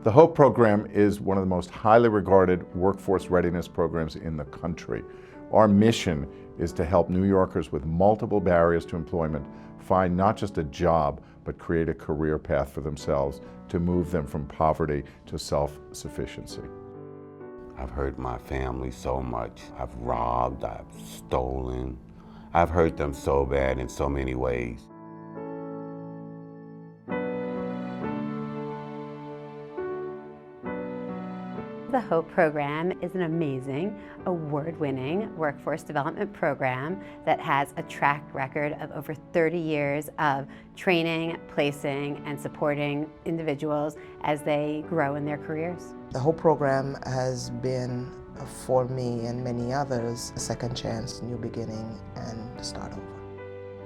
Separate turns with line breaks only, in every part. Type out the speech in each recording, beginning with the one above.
The HOPE program is one of the most highly regarded workforce readiness programs in the country. Our mission is to help New Yorkers with multiple barriers to employment find not just a job, but create a career path for themselves to move them from poverty to self-sufficiency.
I've hurt my family so much. I've robbed, I've stolen. I've hurt them so bad in so many ways.
The HOPE program is an amazing, award-winning workforce development program that has a track record of over 30 years of training, placing, and supporting individuals as they grow in their careers.
The HOPE program has been, for me and many others, a second chance, new beginning, and to start over.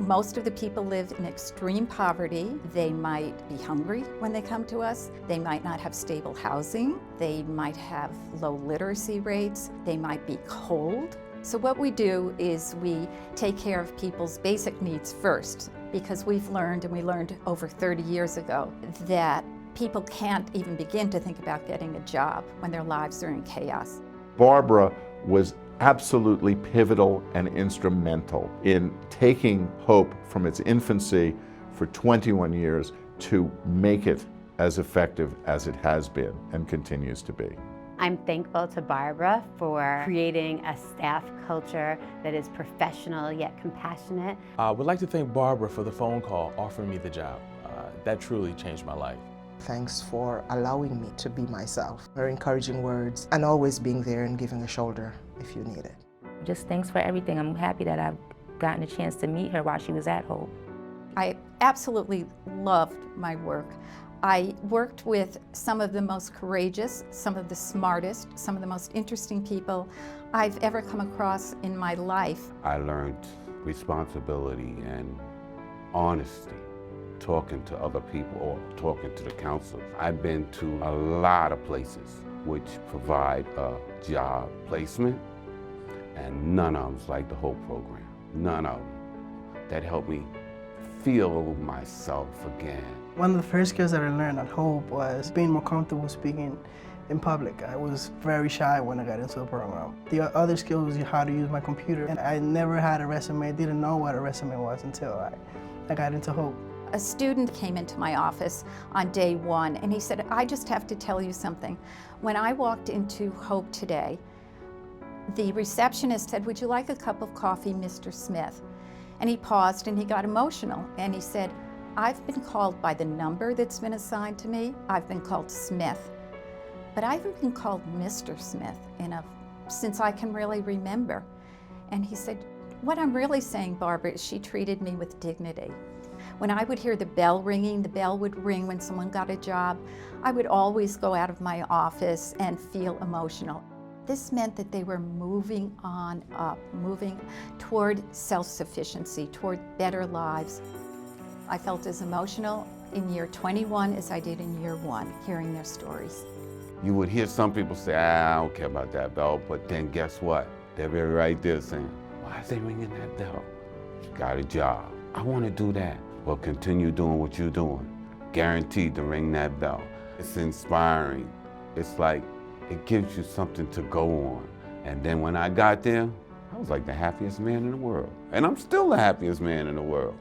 Most of the people live in extreme poverty. They might be hungry when they come to us. They might not have stable housing. They might have low literacy rates. They might be cold. So what we do is we take care of people's basic needs first, because we've learned, and we learned over 30 years ago, that people can't even begin to think about getting a job when their lives are in chaos.
Barbara was absolutely pivotal and instrumental in taking HOPE from its infancy for 21 years to make it as effective as it has been and continues to be.
I'm thankful to Barbara for creating a staff culture that is professional yet compassionate.
I would like to thank Barbara for the phone call offering me the job. That truly changed my life.
Thanks for allowing me to be myself. Her encouraging words, and always being there and giving a shoulder if you need it.
Just thanks for everything. I'm happy that I've gotten a chance to meet her while she was at HOPE.
I absolutely loved my work. I worked with some of the most courageous, some of the smartest, some of the most interesting people I've ever come across in my life.
I learned responsibility and honesty, talking to other people or talking to the counselors. I've been to a lot of places which provide a job placement, and none of them's like the HOPE program. None of them. That helped me feel myself again.
One of the first skills that I learned at HOPE was being more comfortable speaking in public. I was very shy when I got into the program. The other skill was how to use my computer, and I never had a resume. I didn't know what a resume was until I got into HOPE.
A student came into my office on day one, and he said, I just have to tell you something. When I walked into HOPE today, the receptionist said, would you like a cup of coffee, Mr. Smith? And he paused and he got emotional, and he said, I've been called by the number that's been assigned to me. I've been called Smith, but I haven't been called Mr. Smith since I can really remember. And he said, what I'm really saying, Barbara, is she treated me with dignity. When I would hear the bell ringing, the bell would ring when someone got a job, I would always go out of my office and feel emotional. This meant that they were moving on up, moving toward self-sufficiency, toward better lives. I felt as emotional in year 21 as I did in year 1, hearing their stories.
You would hear some people say, I don't care about that bell, but then guess what? They're very right there saying, why is they ringing that bell? You got a job. I want to do that. Well, continue doing what you're doing. Guaranteed to ring that bell. It's inspiring. It's like, it gives you something to go on. And then when I got there, I was like the happiest man in the world. And I'm still the happiest man in the world.